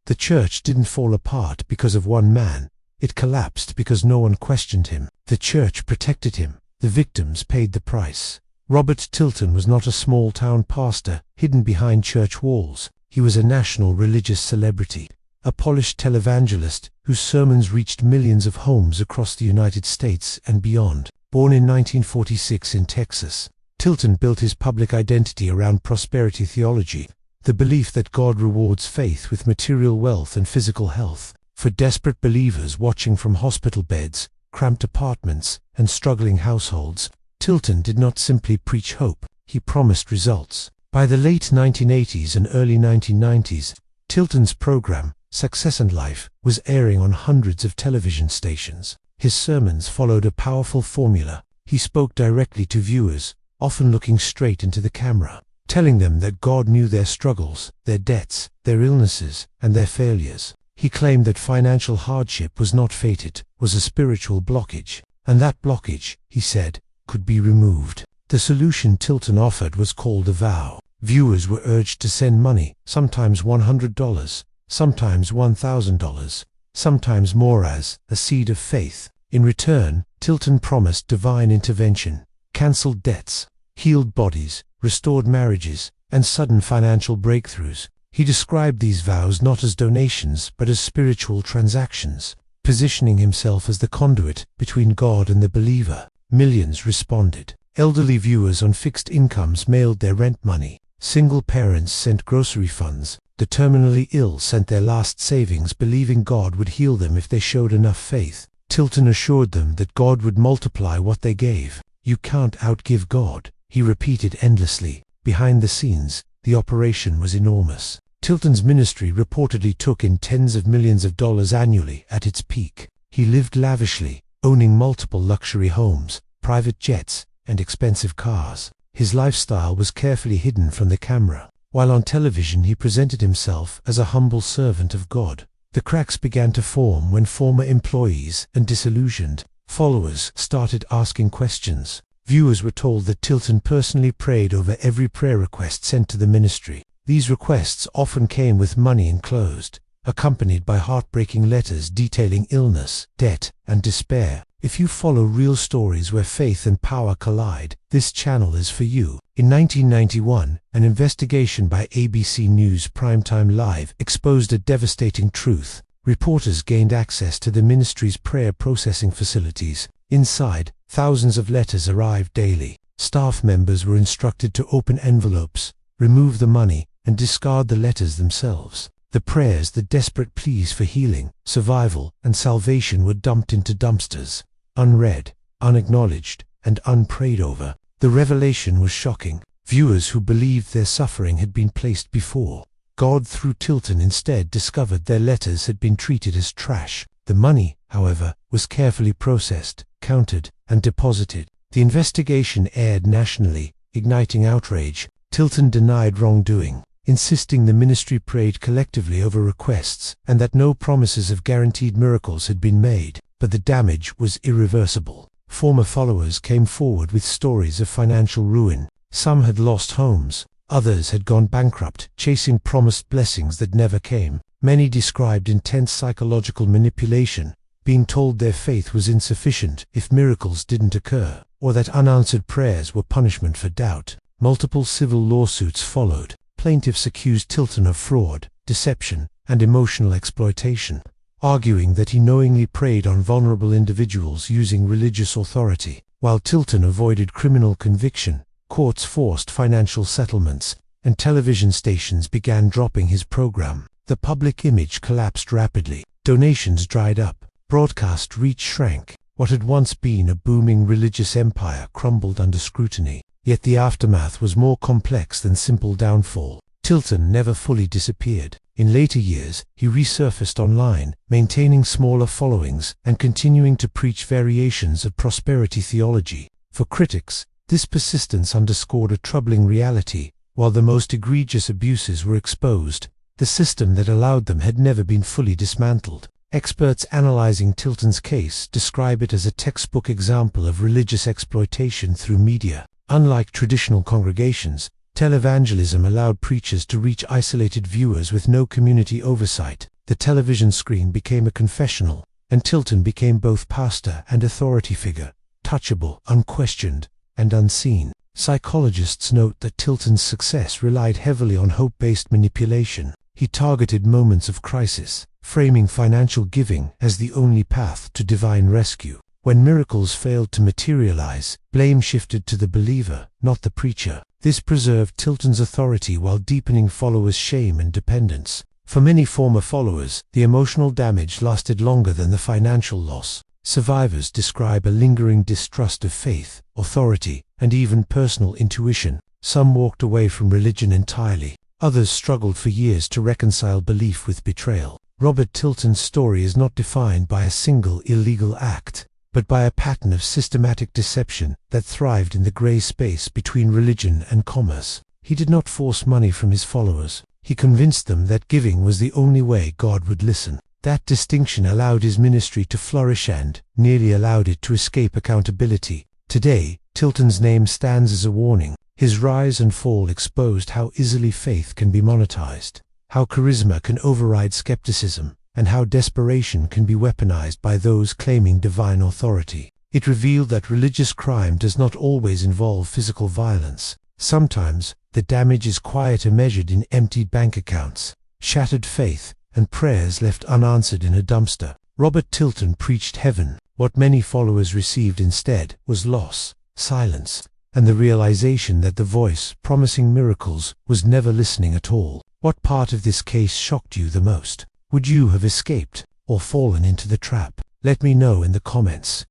The church didn't fall apart because of one man. It collapsed because no one questioned him. The church protected him. The victims paid the price. Robert Tilton was not a small-town pastor hidden behind church walls. He was a national religious celebrity, a polished televangelist whose sermons reached millions of homes across the United States and beyond. Born in 1946 in Texas, Tilton built his public identity around prosperity theology, the belief that God rewards faith with material wealth and physical health. For desperate believers watching from hospital beds, cramped apartments, and struggling households, Tilton did not simply preach hope, he promised results. By the late 1980s and early 1990s, Tilton's program, Success and Life, was airing on hundreds of television stations. His sermons followed a powerful formula. He spoke directly to viewers, often looking straight into the camera, telling them that God knew their struggles, their debts, their illnesses, and their failures. He claimed that financial hardship was not fate, it was a spiritual blockage, and that blockage, he said, could be removed. The solution Tilton offered was called a vow. Viewers were urged to send money, sometimes $100, sometimes $1,000, sometimes more, as a seed of faith. In return, Tilton promised divine intervention, cancelled debts, healed bodies, restored marriages, and sudden financial breakthroughs. He described these vows not as donations but as spiritual transactions, positioning himself as the conduit between God and the believer. Millions responded. Elderly viewers on fixed incomes mailed their rent money. Single parents sent grocery funds. The terminally ill sent their last savings, believing God would heal them if they showed enough faith. Tilton assured them that God would multiply what they gave. "You can't outgive God," he repeated endlessly. Behind the scenes, the operation was enormous. Tilton's ministry reportedly took in tens of millions of dollars annually at its peak. He lived lavishly, owning multiple luxury homes, private jets, and expensive cars. His lifestyle was carefully hidden from the camera. While on television, he presented himself as a humble servant of God. The cracks began to form when former employees and disillusioned followers started asking questions. Viewers were told that Tilton personally prayed over every prayer request sent to the ministry. These requests often came with money enclosed, accompanied by heartbreaking letters detailing illness, debt, and despair. If you follow real stories where faith and power collide, this channel is for you. In 1991, an investigation by ABC News Primetime Live exposed a devastating truth. Reporters gained access to the ministry's prayer processing facilities. Inside, thousands of letters arrived daily. Staff members were instructed to open envelopes, remove the money, and discard the letters themselves. The prayers, the desperate pleas for healing, survival, and salvation were dumped into dumpsters, unread, unacknowledged, and unprayed over. The revelation was shocking. Viewers who believed their suffering had been placed before God through Tilton instead discovered their letters had been treated as trash. The money, however, was carefully processed, counted, and deposited. The investigation aired nationally, igniting outrage. Tilton denied wrongdoing, insisting the ministry prayed collectively over requests and that no promises of guaranteed miracles had been made, but the damage was irreversible. Former followers came forward with stories of financial ruin. Some had lost homes, others had gone bankrupt, chasing promised blessings that never came. Many described intense psychological manipulation, being told their faith was insufficient if miracles didn't occur, or that unanswered prayers were punishment for doubt. Multiple civil lawsuits followed. Plaintiffs accused Tilton of fraud, deception, and emotional exploitation, arguing that he knowingly preyed on vulnerable individuals using religious authority. While Tilton avoided criminal conviction, courts forced financial settlements, and television stations began dropping his program. The public image collapsed rapidly. Donations dried up. Broadcast reach shrank. What had once been a booming religious empire crumbled under scrutiny. Yet the aftermath was more complex than simple downfall. Tilton never fully disappeared. In later years, he resurfaced online, maintaining smaller followings and continuing to preach variations of prosperity theology. For critics, this persistence underscored a troubling reality. While the most egregious abuses were exposed, the system that allowed them had never been fully dismantled. Experts analyzing Tilton's case describe it as a textbook example of religious exploitation through media. Unlike traditional congregations, televangelism allowed preachers to reach isolated viewers with no community oversight. The television screen became a confessional, and Tilton became both pastor and authority figure, touchable, unquestioned, and unseen. Psychologists note that Tilton's success relied heavily on hope-based manipulation. He targeted moments of crisis, framing financial giving as the only path to divine rescue. When miracles failed to materialize, blame shifted to the believer, not the preacher. This preserved Tilton's authority while deepening followers' shame and dependence. For many former followers, the emotional damage lasted longer than the financial loss. Survivors describe a lingering distrust of faith, authority, and even personal intuition. Some walked away from religion entirely. Others struggled for years to reconcile belief with betrayal. Robert Tilton's story is not defined by a single illegal act, but by a pattern of systematic deception that thrived in the gray space between religion and commerce. He did not force money from his followers. He convinced them that giving was the only way God would listen. That distinction allowed his ministry to flourish and nearly allowed it to escape accountability. Today, Tilton's name stands as a warning. His rise and fall exposed how easily faith can be monetized, how charisma can override skepticism, and how desperation can be weaponized by those claiming divine authority. It revealed that religious crime does not always involve physical violence. Sometimes, the damage is quieter, measured in emptied bank accounts, shattered faith, and prayers left unanswered in a dumpster. Robert Tilton preached heaven. What many followers received instead was loss, silence, and the realization that the voice promising miracles was never listening at all. What part of this case shocked you the most? Would you have escaped or fallen into the trap? Let me know in the comments.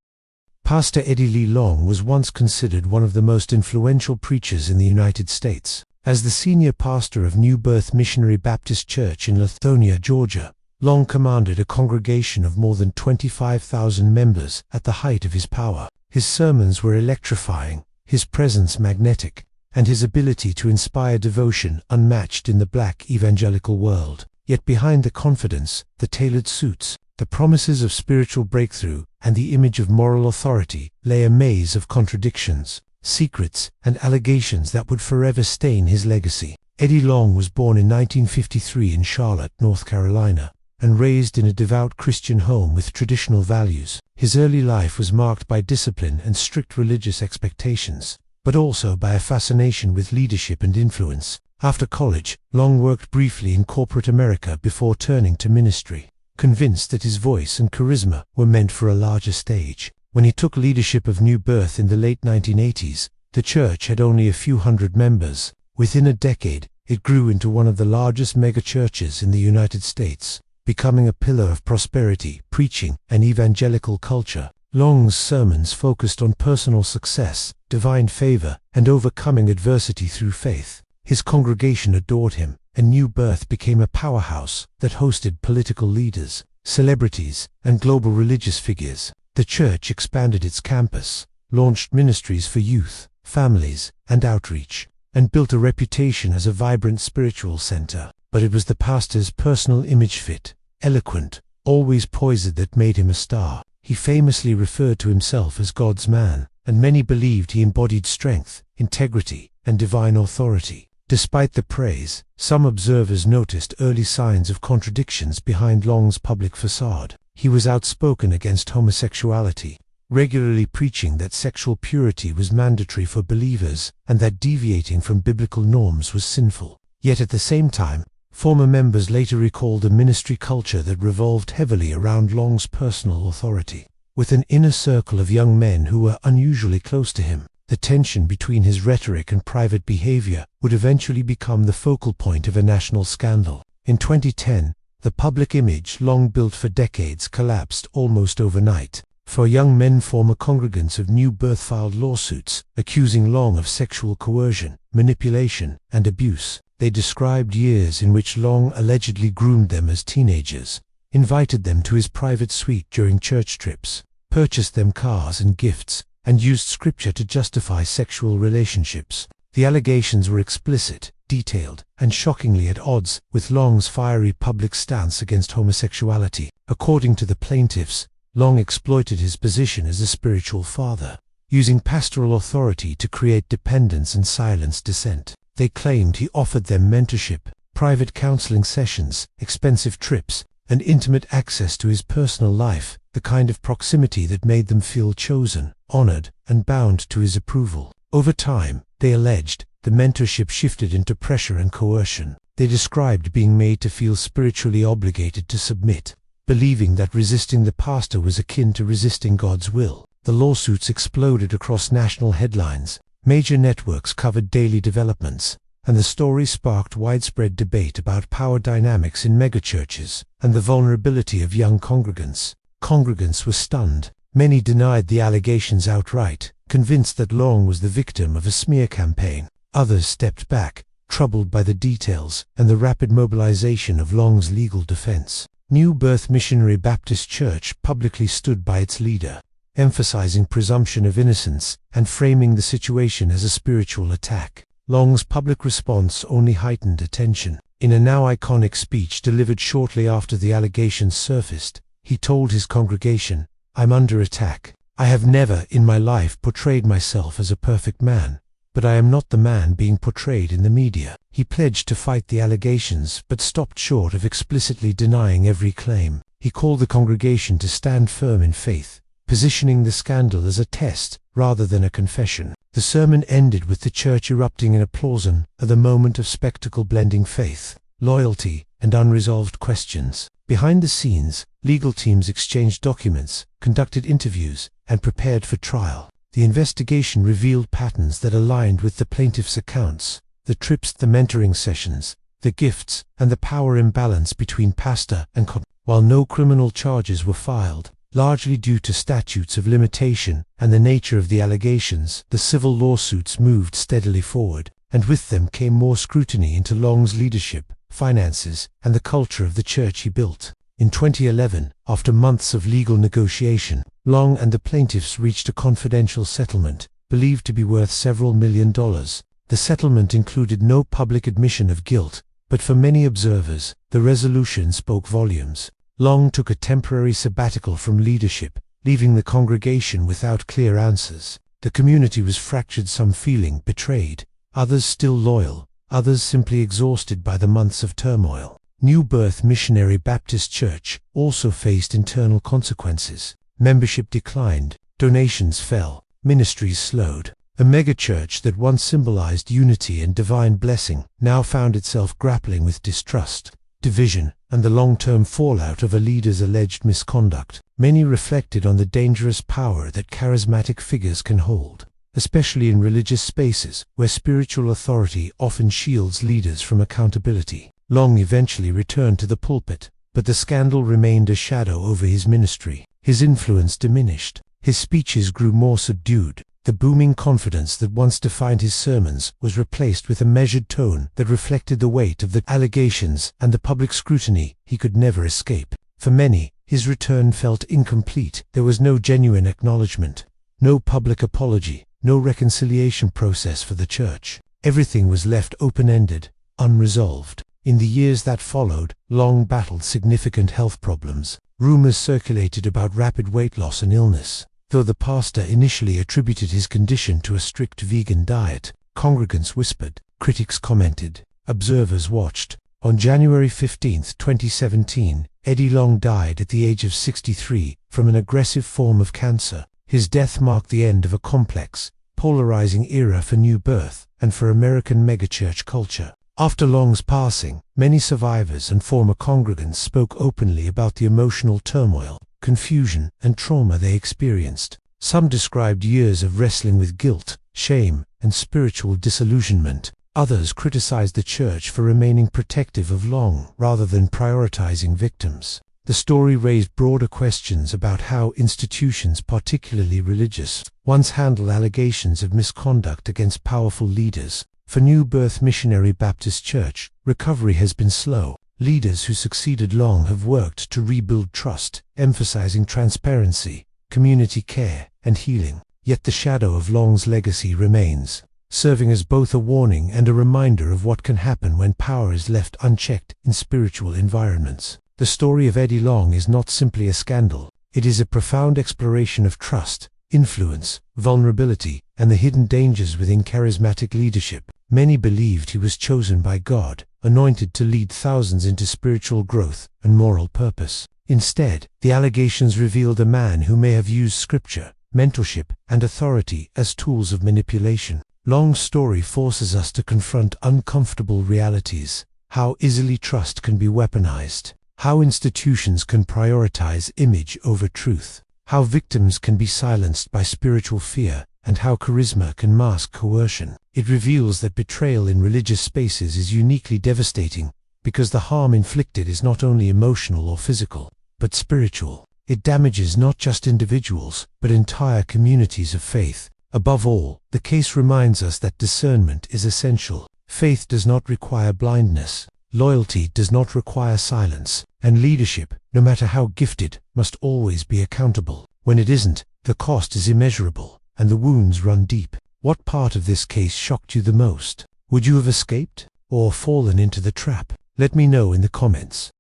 Pastor Eddie Lee Long was once considered one of the most influential preachers in the United States. As the senior pastor of New Birth Missionary Baptist Church in Lithonia, Georgia, Long commanded a congregation of more than 25,000 members at the height of his power. His sermons were electrifying, his presence magnetic, and his ability to inspire devotion unmatched in the black evangelical world. Yet behind the confidence, the tailored suits, the promises of spiritual breakthrough, and the image of moral authority lay a maze of contradictions, secrets, and allegations that would forever stain his legacy. Eddie Long was born in 1953 in Charlotte, North Carolina, and raised in a devout Christian home with traditional values. His early life was marked by discipline and strict religious expectations, but also by a fascination with leadership and influence. After college, Long worked briefly in corporate America before turning to ministry, convinced that his voice and charisma were meant for a larger stage. When he took leadership of New Birth in the late 1980s, the church had only a few hundred members. Within a decade, it grew into one of the largest megachurches in the United States, becoming a pillar of prosperity, preaching, and evangelical culture. Long's sermons focused on personal success, divine favor, and overcoming adversity through faith. His congregation adored him, and New Birth became a powerhouse that hosted political leaders, celebrities, and global religious figures. The church expanded its campus, launched ministries for youth, families, and outreach, and built a reputation as a vibrant spiritual center. But it was the pastor's personal image, fit, eloquent, always poised, that made him a star. He famously referred to himself as God's man, and many believed he embodied strength, integrity, and divine authority. Despite the praise, some observers noticed early signs of contradictions behind Long's public facade. He was outspoken against homosexuality, regularly preaching that sexual purity was mandatory for believers and that deviating from biblical norms was sinful. Yet at the same time, former members later recalled a ministry culture that revolved heavily around Long's personal authority. With an inner circle of young men who were unusually close to him, the tension between his rhetoric and private behavior would eventually become the focal point of a national scandal. In 2010, the public image Long built for decades collapsed almost overnight. For young men, former congregants of New Birth filed lawsuits, accusing Long of sexual coercion, manipulation, and abuse. They described years in which Long allegedly groomed them as teenagers, invited them to his private suite during church trips, purchased them cars and gifts, and used scripture to justify sexual relationships. The allegations were explicit, detailed, and shockingly at odds with Long's fiery public stance against homosexuality. According to the plaintiffs, Long exploited his position as a spiritual father, using pastoral authority to create dependence and silence dissent. They claimed he offered them mentorship, private counseling sessions, expensive trips, and intimate access to his personal life, the kind of proximity that made them feel chosen, honored, and bound to his approval. Over time, they alleged, the mentorship shifted into pressure and coercion. They described being made to feel spiritually obligated to submit, believing that resisting the pastor was akin to resisting God's will. The lawsuits exploded across national headlines. Major networks covered daily developments, and the story sparked widespread debate about power dynamics in megachurches and the vulnerability of young congregants. Congregants were stunned. Many denied the allegations outright, convinced that Long was the victim of a smear campaign. Others stepped back, troubled by the details and the rapid mobilization of Long's legal defense. New Birth Missionary Baptist Church publicly stood by its leader, emphasizing presumption of innocence and framing the situation as a spiritual attack. Long's public response only heightened attention. In a now iconic speech delivered shortly after the allegations surfaced, he told his congregation, "I'm under attack. I have never in my life portrayed myself as a perfect man, but I am not the man being portrayed in the media." He pledged to fight the allegations, but stopped short of explicitly denying every claim. He called the congregation to stand firm in faith, positioning the scandal as a test rather than a confession. The sermon ended with the church erupting in applause at the moment of spectacle blending faith, loyalty, and unresolved questions. Behind the scenes, legal teams exchanged documents, conducted interviews, and prepared for trial. The investigation revealed patterns that aligned with the plaintiff's accounts: the trips, the mentoring sessions, the gifts, and the power imbalance between pastor and While no criminal charges were filed, largely due to statutes of limitation and the nature of the allegations, the civil lawsuits moved steadily forward, and with them came more scrutiny into Long's leadership, finances, and the culture of the church he built. In 2011, after months of legal negotiation, Long and the plaintiffs reached a confidential settlement, believed to be worth several $1 million. The settlement included no public admission of guilt, but for many observers, the resolution spoke volumes. Long took a temporary sabbatical from leadership, leaving the congregation without clear answers. The community was fractured, some feeling betrayed, others still loyal, others simply exhausted by the months of turmoil. New Birth Missionary Baptist Church also faced internal consequences. Membership declined, donations fell, ministries slowed. A megachurch that once symbolized unity and divine blessing now found itself grappling with distrust, division, and the long-term fallout of a leader's alleged misconduct. Many reflected on the dangerous power that charismatic figures can hold, especially in religious spaces where spiritual authority often shields leaders from accountability. Long eventually returned to the pulpit, but the scandal remained a shadow over his ministry. His influence diminished. His speeches grew more subdued. The booming confidence that once defined his sermons was replaced with a measured tone that reflected the weight of the allegations and the public scrutiny he could never escape. For many, his return felt incomplete. There was no genuine acknowledgement, no public apology, no reconciliation process for the church. Everything was left open-ended, unresolved. In the years that followed, Long battled significant health problems. Rumors circulated about rapid weight loss and illness. Though the pastor initially attributed his condition to a strict vegan diet, congregants whispered, critics commented, observers watched. On January 15, 2017, Eddie Long died at the age of 63 from an aggressive form of cancer. His death marked the end of a complex, polarizing era for New Birth and for American megachurch culture. After Long's passing, many survivors and former congregants spoke openly about the emotional turmoil, confusion, and trauma they experienced. Some described years of wrestling with guilt, shame, and spiritual disillusionment. Others criticized the church for remaining protective of Long rather than prioritizing victims. The story raised broader questions about how institutions, particularly religious ones, handle allegations of misconduct against powerful leaders. For New Birth Missionary Baptist Church, recovery has been slow. Leaders who succeeded Long have worked to rebuild trust, emphasizing transparency, community care, and healing. Yet the shadow of Long's legacy remains, serving as both a warning and a reminder of what can happen when power is left unchecked in spiritual environments. The story of Eddie Long is not simply a scandal. It is a profound exploration of trust, influence, vulnerability, and the hidden dangers within charismatic leadership. Many believed he was chosen by God, anointed to lead thousands into spiritual growth and moral purpose. Instead, the allegations revealed a man who may have used scripture, mentorship, and authority as tools of manipulation. Long story forces us to confront uncomfortable realities: how easily trust can be weaponized, how institutions can prioritize image over truth, how victims can be silenced by spiritual fear, and how charisma can mask coercion. It reveals that betrayal in religious spaces is uniquely devastating because the harm inflicted is not only emotional or physical, but spiritual. It damages not just individuals, but entire communities of faith. Above all, the case reminds us that discernment is essential. Faith does not require blindness, loyalty does not require silence, and leadership, no matter how gifted, must always be accountable. When it isn't, the cost is immeasurable, and the wounds run deep. What part of this case shocked you the most? Would you have escaped, or fallen into the trap? Let me know in the comments.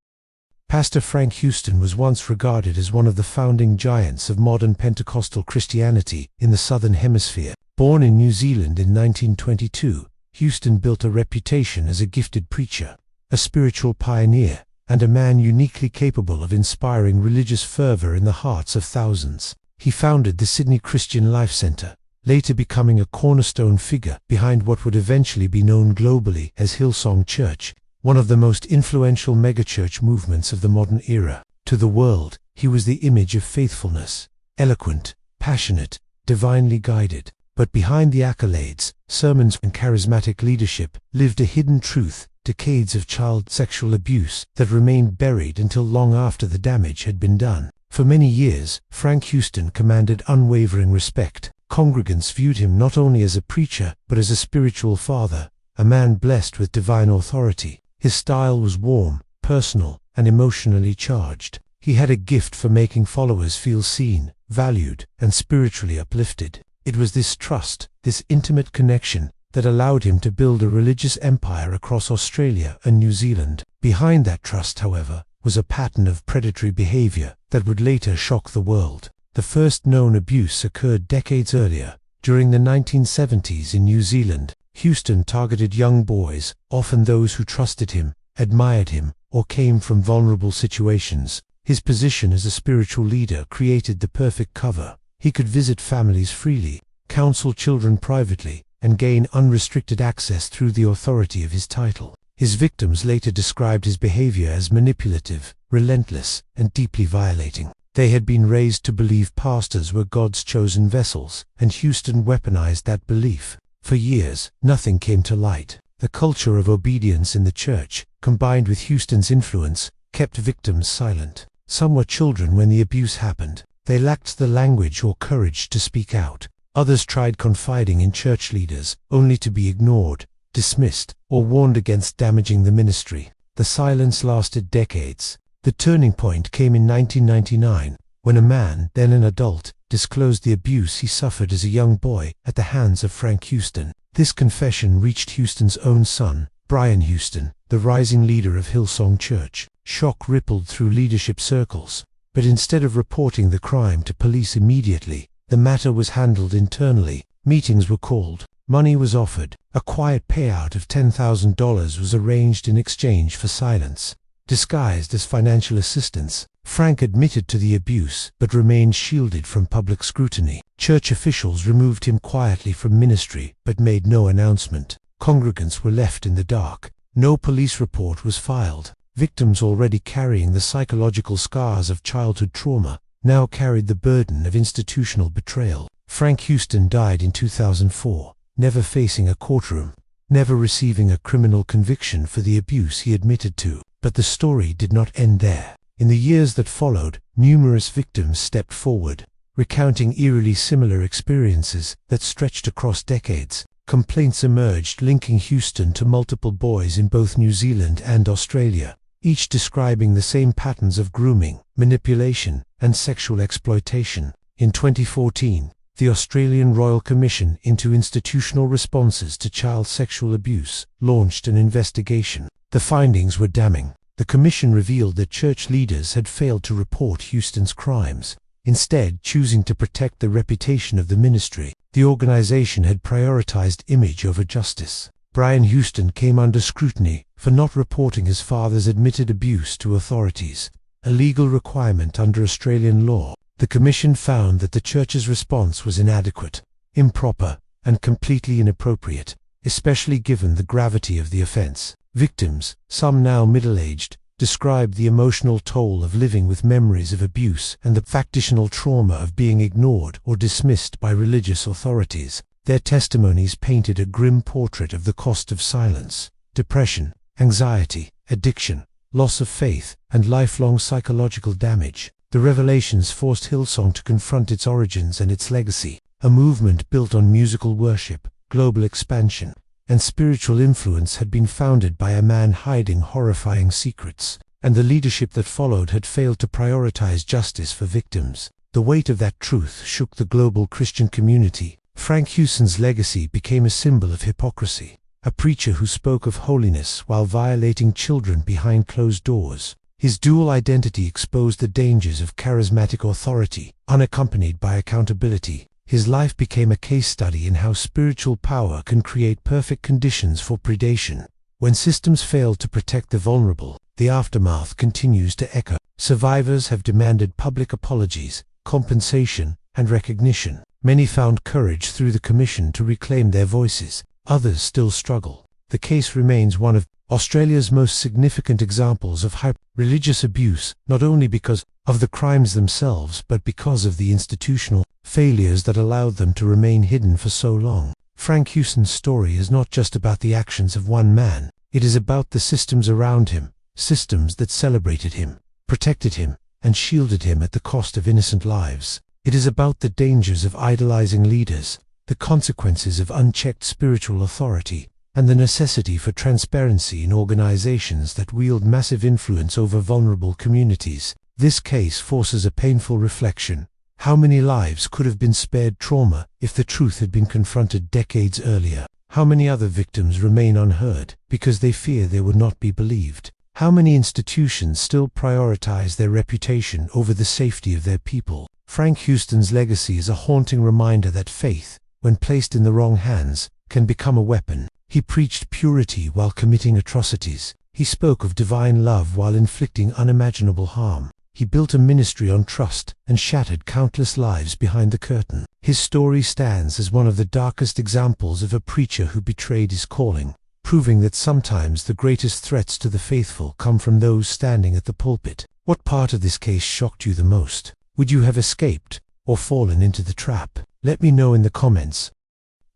Pastor Frank Houston was once regarded as one of the founding giants of modern Pentecostal Christianity in the Southern Hemisphere. Born in New Zealand in 1922, Houston built a reputation as a gifted preacher, a spiritual pioneer, and a man uniquely capable of inspiring religious fervor in the hearts of thousands. He founded the Sydney Christian Life Centre, later becoming a cornerstone figure behind what would eventually be known globally as Hillsong Church, one of the most influential megachurch movements of the modern era. To the world, he was the image of faithfulness, eloquent, passionate, divinely guided. But behind the accolades, sermons, and charismatic leadership lived a hidden truth: decades of child sexual abuse that remained buried until long after the damage had been done. For many years, Frank Houston commanded unwavering respect. Congregants viewed him not only as a preacher, but as a spiritual father, a man blessed with divine authority. His style was warm, personal, and emotionally charged. He had a gift for making followers feel seen, valued, and spiritually uplifted. It was this trust, this intimate connection, that allowed him to build a religious empire across Australia and New Zealand. Behind that trust, however, was a pattern of predatory behavior that would later shock the world. The first known abuse occurred decades earlier. During the 1970s in New Zealand, Houston targeted young boys, often those who trusted him, admired him, or came from vulnerable situations. His position as a spiritual leader created the perfect cover. He could visit families freely, counsel children privately, and gain unrestricted access through the authority of his title. His victims later described his behavior as manipulative, relentless, and deeply violating. They had been raised to believe pastors were God's chosen vessels, and Houston weaponized that belief. For years, nothing came to light. The culture of obedience in the church, combined with Houston's influence, kept victims silent. Some were children when the abuse happened. They lacked the language or courage to speak out. Others tried confiding in church leaders, only to be ignored, dismissed, or warned against damaging the ministry. The silence lasted decades. The turning point came in 1999, when a man, then an adult, disclosed the abuse he suffered as a young boy at the hands of Frank Houston. This confession reached Houston's own son, Brian Houston, the rising leader of Hillsong Church. Shock rippled through leadership circles. But instead of reporting the crime to police immediately, the matter was handled internally. Meetings were called, money was offered, a quiet payout of $10,000 was arranged in exchange for silence. Disguised as financial assistance, Frank admitted to the abuse but remained shielded from public scrutiny. Church officials removed him quietly from ministry but made no announcement. Congregants were left in the dark. No police report was filed. Victims already carrying the psychological scars of childhood trauma now carried the burden of institutional betrayal. Frank Houston died in 2004, never facing a courtroom, never receiving a criminal conviction for the abuse he admitted to. But the story did not end there. In the years that followed, numerous victims stepped forward, recounting eerily similar experiences that stretched across decades. Complaints emerged linking Houston to multiple boys in both New Zealand and Australia, each describing the same patterns of grooming, manipulation, and sexual exploitation. In 2014, the Australian Royal Commission into Institutional Responses to Child Sexual Abuse launched an investigation. The findings were damning. The commission revealed that church leaders had failed to report Houston's crimes, instead choosing to protect the reputation of the ministry. The organization had prioritized image over justice. Brian Houston came under scrutiny for not reporting his father's admitted abuse to authorities, a legal requirement under Australian law. The commission found that the church's response was inadequate, improper, and completely inappropriate, especially given the gravity of the offense. Victims, some now middle-aged, described the emotional toll of living with memories of abuse and the factional trauma of being ignored or dismissed by religious authorities. Their testimonies painted a grim portrait of the cost of silence, depression, anxiety, addiction, loss of faith, and lifelong psychological damage. The revelations forced Hillsong to confront its origins and its legacy, a movement built on musical worship, global expansion, and spiritual influence had been founded by a man hiding horrifying secrets, and the leadership that followed had failed to prioritize justice for victims. The weight of that truth shook the global Christian community. Frank Houston's legacy became a symbol of hypocrisy, a preacher who spoke of holiness while violating children behind closed doors. His dual identity exposed the dangers of charismatic authority, unaccompanied by accountability. His life became a case study in how spiritual power can create perfect conditions for predation. When systems fail to protect the vulnerable, the aftermath continues to echo. Survivors have demanded public apologies, compensation, and recognition. Many found courage through the commission to reclaim their voices. Others still struggle. The case remains one of Australia's most significant examples of religious abuse, not only because of the crimes themselves, but because of the institutional failures that allowed them to remain hidden for so long. Frank Houston's story is not just about the actions of one man. It is about the systems around him, systems that celebrated him, protected him, and shielded him at the cost of innocent lives. It is about the dangers of idolizing leaders, the consequences of unchecked spiritual authority, and the necessity for transparency in organizations that wield massive influence over vulnerable communities. This case forces a painful reflection. How many lives could have been spared trauma if the truth had been confronted decades earlier? How many other victims remain unheard because they fear they would not be believed? How many institutions still prioritize their reputation over the safety of their people? Frank Houston's legacy is a haunting reminder that faith, when placed in the wrong hands, can become a weapon. He preached purity while committing atrocities. He spoke of divine love while inflicting unimaginable harm. He built a ministry on trust and shattered countless lives behind the curtain. His story stands as one of the darkest examples of a preacher who betrayed his calling, proving that sometimes the greatest threats to the faithful come from those standing at the pulpit. What part of this case shocked you the most? Would you have escaped or fallen into the trap? Let me know in the comments.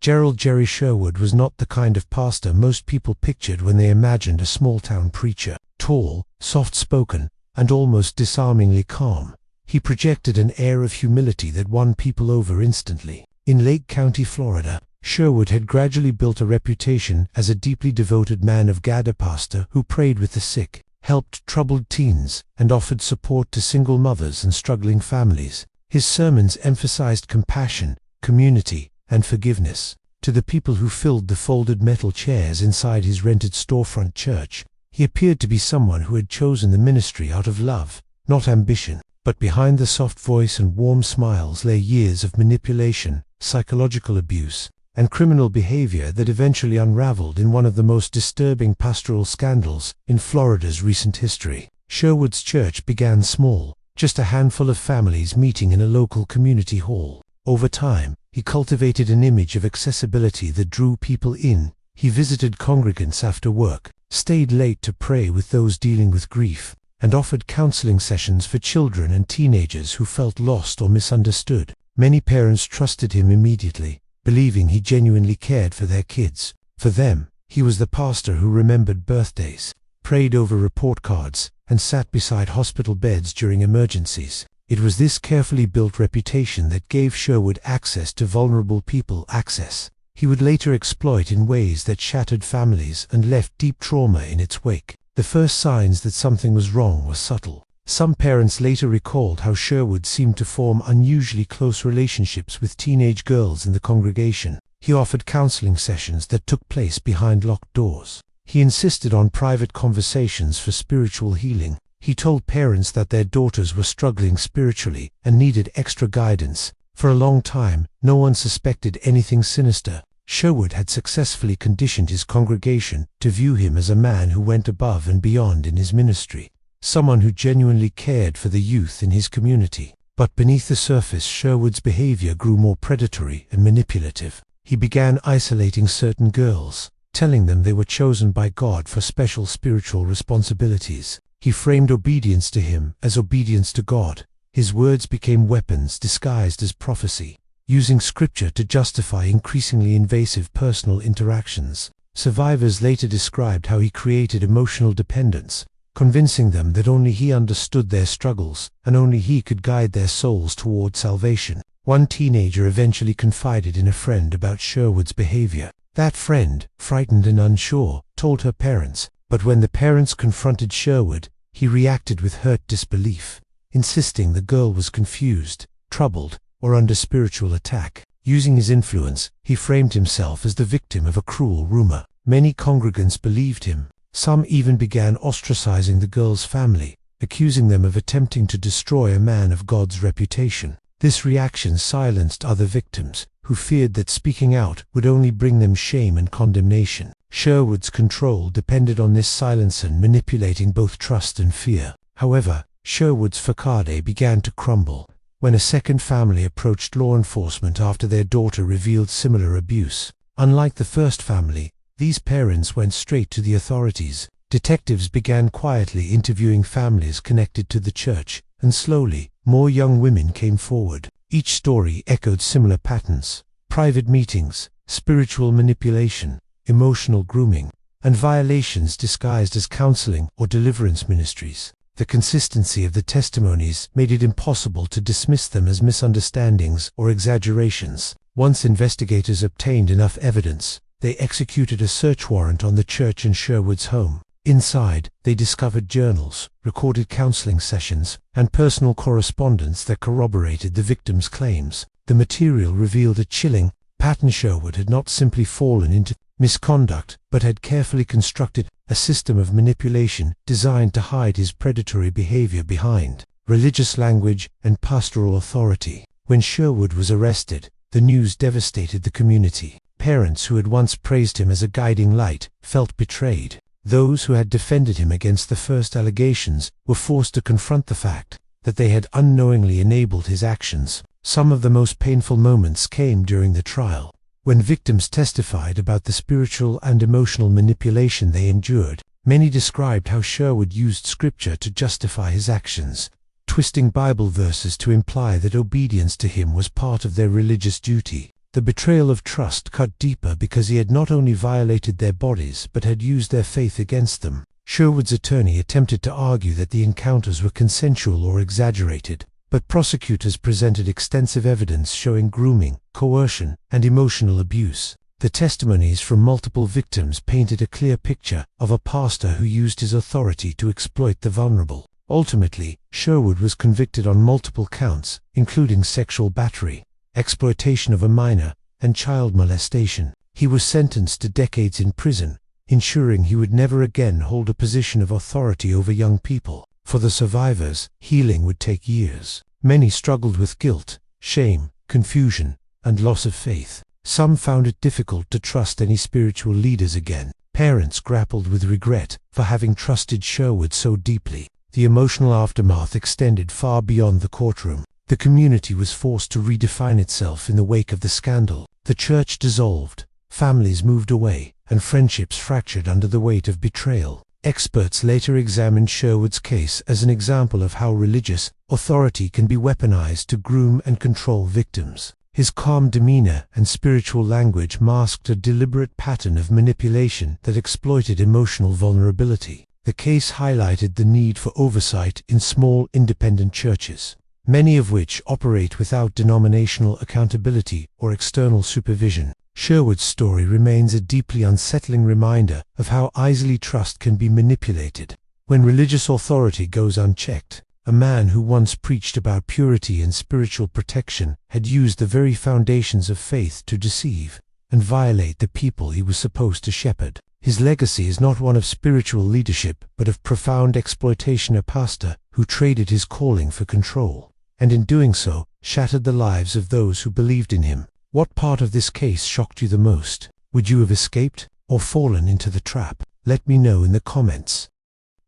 Gerald Sherwood was not the kind of pastor most people pictured when they imagined a small-town preacher. Tall, soft-spoken, and almost disarmingly calm, he projected an air of humility that won people over instantly. In Lake County, Florida, Sherwood had gradually built a reputation as a deeply devoted man of God, a pastor who prayed with the sick, helped troubled teens, and offered support to single mothers and struggling families. His sermons emphasized compassion, community, and forgiveness. To the people who filled the folded metal chairs inside his rented storefront church, he appeared to be someone who had chosen the ministry out of love, not ambition. But behind the soft voice and warm smiles lay years of manipulation, psychological abuse, and criminal behavior that eventually unraveled in one of the most disturbing pastoral scandals in Florida's recent history. Sherwood's church began small, just a handful of families meeting in a local community hall. Over time, he cultivated an image of accessibility that drew people in. He visited congregants after work, stayed late to pray with those dealing with grief, and offered counseling sessions for children and teenagers who felt lost or misunderstood. Many parents trusted him immediately, believing he genuinely cared for their kids. For them, he was the pastor who remembered birthdays, prayed over report cards, and sat beside hospital beds during emergencies. It was this carefully built reputation that gave Sherwood access to vulnerable people, access he would later exploit in ways that shattered families and left deep trauma in its wake. The first signs that something was wrong were subtle. Some parents later recalled how Sherwood seemed to form unusually close relationships with teenage girls in the congregation. He offered counseling sessions that took place behind locked doors. He insisted on private conversations for spiritual healing. He told parents that their daughters were struggling spiritually and needed extra guidance. For a long time, no one suspected anything sinister. Sherwood had successfully conditioned his congregation to view him as a man who went above and beyond in his ministry, someone who genuinely cared for the youth in his community. But beneath the surface, Sherwood's behavior grew more predatory and manipulative. He began isolating certain girls, telling them they were chosen by God for special spiritual responsibilities. He framed obedience to him as obedience to God. His words became weapons disguised as prophecy, using scripture to justify increasingly invasive personal interactions. Survivors later described how he created emotional dependence, convincing them that only he understood their struggles and only he could guide their souls toward salvation. One teenager eventually confided in a friend about Sherwood's behavior. That friend, frightened and unsure, told her parents, but when the parents confronted Sherwood, he reacted with hurt disbelief, insisting the girl was confused, troubled, or under spiritual attack. Using his influence, he framed himself as the victim of a cruel rumor. Many congregants believed him. Some even began ostracizing the girl's family, accusing them of attempting to destroy a man of God's reputation. This reaction silenced other victims, who feared that speaking out would only bring them shame and condemnation. Sherwood's control depended on this silence and manipulating both trust and fear. However, Sherwood's facade began to crumble when a second family approached law enforcement after their daughter revealed similar abuse. Unlike the first family, these parents went straight to the authorities. Detectives began quietly interviewing families connected to the church, and slowly, more young women came forward. Each story echoed similar patterns: private meetings, spiritual manipulation, emotional grooming, and violations disguised as counseling or deliverance ministries. The consistency of the testimonies made it impossible to dismiss them as misunderstandings or exaggerations. Once investigators obtained enough evidence, they executed a search warrant on the church and Sherwood's home. Inside, they discovered journals, recorded counseling sessions, and personal correspondence that corroborated the victim's claims. The material revealed a chilling pattern. Sherwood had not simply fallen into misconduct, but had carefully constructed a system of manipulation designed to hide his predatory behavior behind religious language and pastoral authority. When Sherwood was arrested, the news devastated the community. Parents who had once praised him as a guiding light felt betrayed. Those who had defended him against the first allegations were forced to confront the fact that they had unknowingly enabled his actions. Some of the most painful moments came during the trial. When victims testified about the spiritual and emotional manipulation they endured, many described how Sherwood used scripture to justify his actions, twisting Bible verses to imply that obedience to him was part of their religious duty. The betrayal of trust cut deeper because he had not only violated their bodies but had used their faith against them. Sherwood's attorney attempted to argue that the encounters were consensual or exaggerated, but prosecutors presented extensive evidence showing grooming, coercion, and emotional abuse. The testimonies from multiple victims painted a clear picture of a pastor who used his authority to exploit the vulnerable. Ultimately, Sherwood was convicted on multiple counts, including sexual battery, exploitation of a minor, and child molestation. He was sentenced to decades in prison, ensuring he would never again hold a position of authority over young people. For the survivors, healing would take years. Many struggled with guilt, shame, confusion, and loss of faith. Some found it difficult to trust any spiritual leaders again. Parents grappled with regret for having trusted Sherwood so deeply. The emotional aftermath extended far beyond the courtroom. The community was forced to redefine itself in the wake of the scandal. The church dissolved, families moved away, and friendships fractured under the weight of betrayal. Experts later examined Sherwood's case as an example of how religious authority can be weaponized to groom and control victims. His calm demeanor and spiritual language masked a deliberate pattern of manipulation that exploited emotional vulnerability. The case highlighted the need for oversight in small independent churches, many of which operate without denominational accountability or external supervision. Sherwood's story remains a deeply unsettling reminder of how easily trust can be manipulated. When religious authority goes unchecked, a man who once preached about purity and spiritual protection had used the very foundations of faith to deceive and violate the people he was supposed to shepherd. His legacy is not one of spiritual leadership, but of profound exploitation. A pastor who traded his calling for control, and in doing so, shattered the lives of those who believed in him. What part of this case shocked you the most? Would you have escaped or fallen into the trap? Let me know in the comments.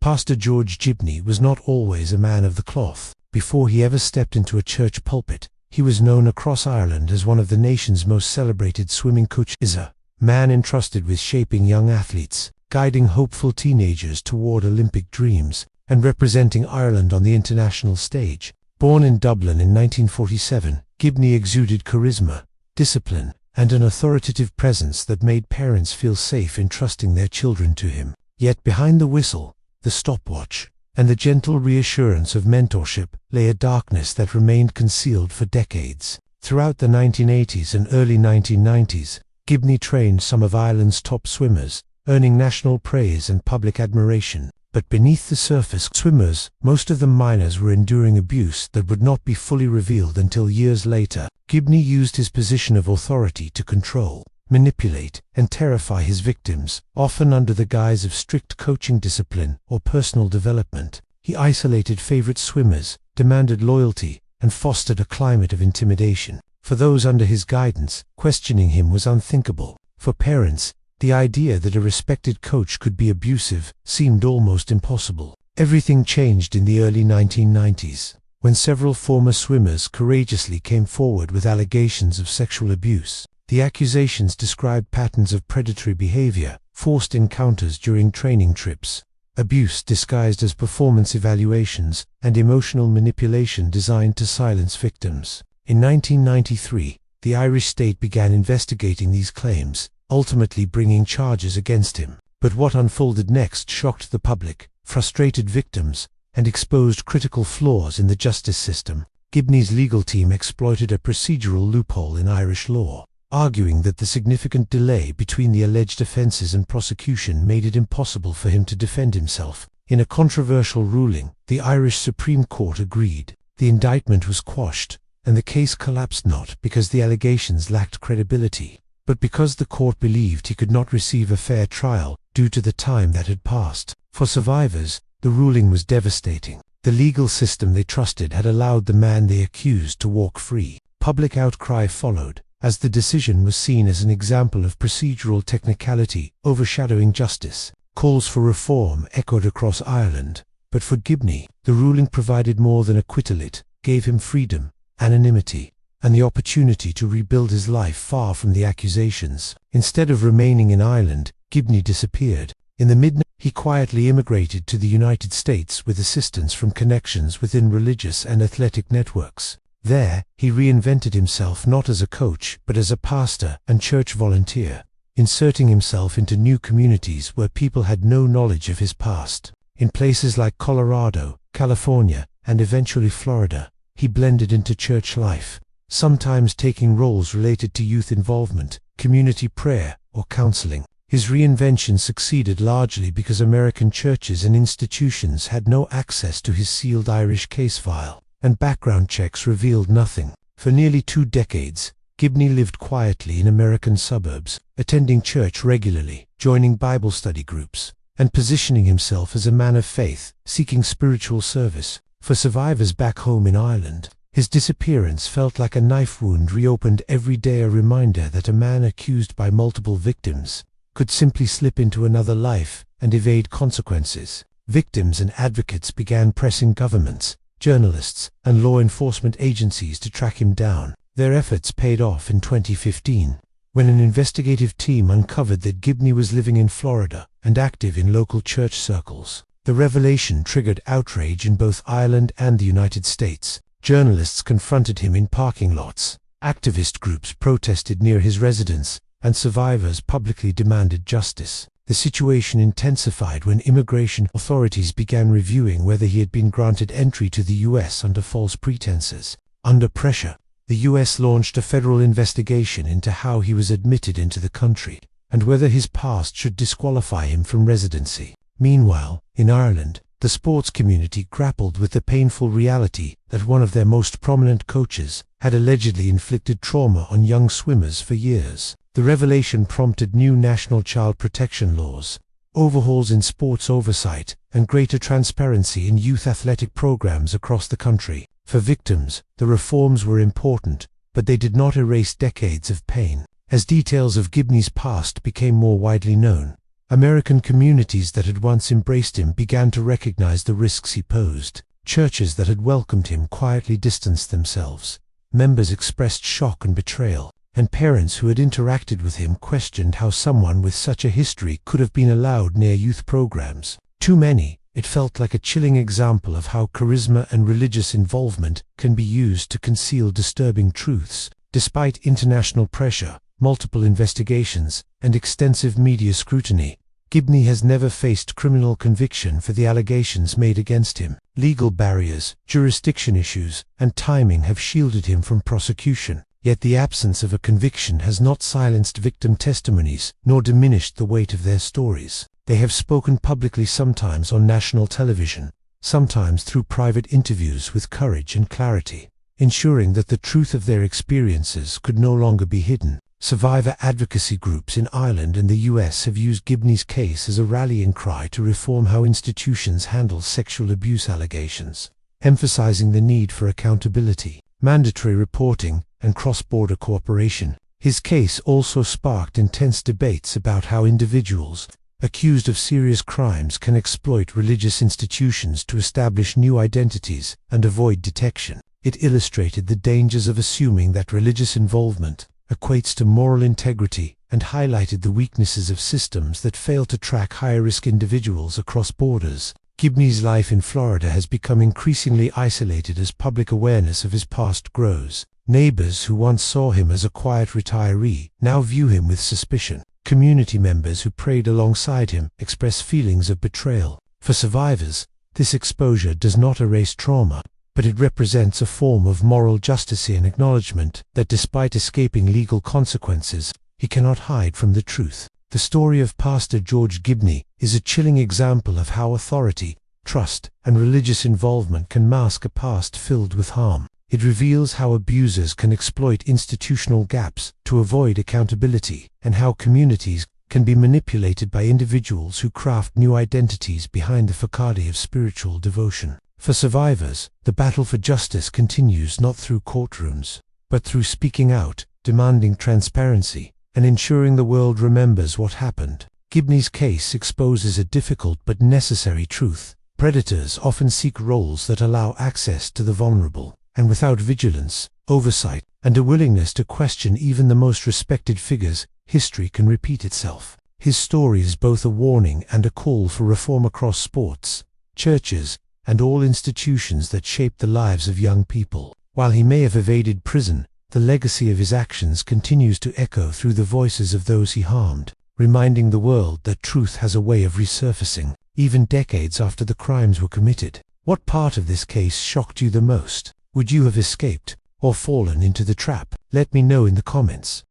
Pastor George Gibney was not always a man of the cloth. Before he ever stepped into a church pulpit, he was known across Ireland as one of the nation's most celebrated swimming coaches, a man entrusted with shaping young athletes, guiding hopeful teenagers toward Olympic dreams, and representing Ireland on the international stage. Born in Dublin in 1947, Gibney exuded charisma, discipline, and an authoritative presence that made parents feel safe in trusting their children to him. Yet behind the whistle, the stopwatch, and the gentle reassurance of mentorship lay a darkness that remained concealed for decades. Throughout the 1980s and early 1990s, Gibney trained some of Ireland's top swimmers, earning national praise and public admiration. But beneath the surface, swimmers, most of them minors, were enduring abuse that would not be fully revealed until years later. Gibney used his position of authority to control, manipulate, and terrify his victims, often under the guise of strict coaching discipline or personal development. He isolated favorite swimmers, demanded loyalty, and fostered a climate of intimidation. For those under his guidance, questioning him was unthinkable. For parents, the idea that a respected coach could be abusive seemed almost impossible. Everything changed in the early 1990s, when several former swimmers courageously came forward with allegations of sexual abuse. The accusations described patterns of predatory behavior, forced encounters during training trips, abuse disguised as performance evaluations, and emotional manipulation designed to silence victims. In 1993, the Irish state began investigating these claims, ultimately bringing charges against him. But what unfolded next shocked the public, frustrated victims, and exposed critical flaws in the justice system. Gibney's legal team exploited a procedural loophole in Irish law, arguing that the significant delay between the alleged offences and prosecution made it impossible for him to defend himself. In a controversial ruling, the Irish Supreme Court agreed. The indictment was quashed, and the case collapsed not because the allegations lacked credibility, but because the court believed he could not receive a fair trial due to the time that had passed. For survivors, the ruling was devastating. The legal system they trusted had allowed the man they accused to walk free. Public outcry followed, as the decision was seen as an example of procedural technicality overshadowing justice. Calls for reform echoed across Ireland, but for Gibney, the ruling provided more than acquittal. It gave him freedom, anonymity, and the opportunity to rebuild his life far from the accusations. Instead of remaining in Ireland, Gibney disappeared. In the mid-90s, he quietly immigrated to the United States with assistance from connections within religious and athletic networks. There, he reinvented himself not as a coach, but as a pastor and church volunteer, inserting himself into new communities where people had no knowledge of his past. In places like Colorado, California, and eventually Florida, he blended into church life, sometimes taking roles related to youth involvement, community prayer, or counseling. His reinvention succeeded largely because American churches and institutions had no access to his sealed Irish case file, and background checks revealed nothing. For nearly 2 decades, Gibney lived quietly in American suburbs, attending church regularly, joining Bible study groups, and positioning himself as a man of faith, seeking spiritual service. For survivors back home in Ireland, his disappearance felt like a knife wound reopened every day, a reminder that a man accused by multiple victims could simply slip into another life and evade consequences. Victims and advocates began pressing governments, journalists, and law enforcement agencies to track him down. Their efforts paid off in 2015, when an investigative team uncovered that Gibney was living in Florida and active in local church circles. The revelation triggered outrage in both Ireland and the United States. Journalists confronted him in parking lots, activist groups protested near his residence, and survivors publicly demanded justice. The situation intensified when immigration authorities began reviewing whether he had been granted entry to the U.S. under false pretenses. Under pressure, the U.S. launched a federal investigation into how he was admitted into the country, and whether his past should disqualify him from residency. Meanwhile, in Ireland, the sports community grappled with the painful reality that one of their most prominent coaches had allegedly inflicted trauma on young swimmers for years. The revelation prompted new national child protection laws, overhauls in sports oversight, and greater transparency in youth athletic programs across the country. For victims, the reforms were important, but they did not erase decades of pain. As details of Gibney's past became more widely known, American communities that had once embraced him began to recognize the risks he posed. Churches that had welcomed him quietly distanced themselves. Members expressed shock and betrayal, and parents who had interacted with him questioned how someone with such a history could have been allowed near youth programs. Too many. It felt like a chilling example of how charisma and religious involvement can be used to conceal disturbing truths. Despite international pressure, multiple investigations, and extensive media scrutiny, Gibney has never faced criminal conviction for the allegations made against him. Legal barriers, jurisdiction issues, and timing have shielded him from prosecution. Yet the absence of a conviction has not silenced victim testimonies, nor diminished the weight of their stories. They have spoken publicly, sometimes on national television, sometimes through private interviews, with courage and clarity, ensuring that the truth of their experiences could no longer be hidden. Survivor advocacy groups in Ireland and the US have used Gibney's case as a rallying cry to reform how institutions handle sexual abuse allegations, emphasizing the need for accountability, mandatory reporting, and cross-border cooperation. His case also sparked intense debates about how individuals accused of serious crimes can exploit religious institutions to establish new identities and avoid detection. It illustrated the dangers of assuming that religious involvement equates to moral integrity, and highlighted the weaknesses of systems that fail to track higher-risk individuals across borders. Gibney's life in Florida has become increasingly isolated as public awareness of his past grows. Neighbors who once saw him as a quiet retiree now view him with suspicion. Community members who prayed alongside him express feelings of betrayal. For survivors, this exposure does not erase trauma, but it represents a form of moral justice and acknowledgement that despite escaping legal consequences, he cannot hide from the truth. The story of Pastor George Gibney is a chilling example of how authority, trust, and religious involvement can mask a past filled with harm. It reveals how abusers can exploit institutional gaps to avoid accountability, and how communities can be manipulated by individuals who craft new identities behind the facade of spiritual devotion. For survivors, the battle for justice continues not through courtrooms, but through speaking out, demanding transparency, and ensuring the world remembers what happened. Gibney's case exposes a difficult but necessary truth. Predators often seek roles that allow access to the vulnerable, and without vigilance, oversight, and a willingness to question even the most respected figures, history can repeat itself. His story is both a warning and a call for reform across sports, churches, and all institutions that shape the lives of young people. While he may have evaded prison, the legacy of his actions continues to echo through the voices of those he harmed, reminding the world that truth has a way of resurfacing, even decades after the crimes were committed. What part of this case shocked you the most? Would you have escaped, or fallen into the trap? Let me know in the comments.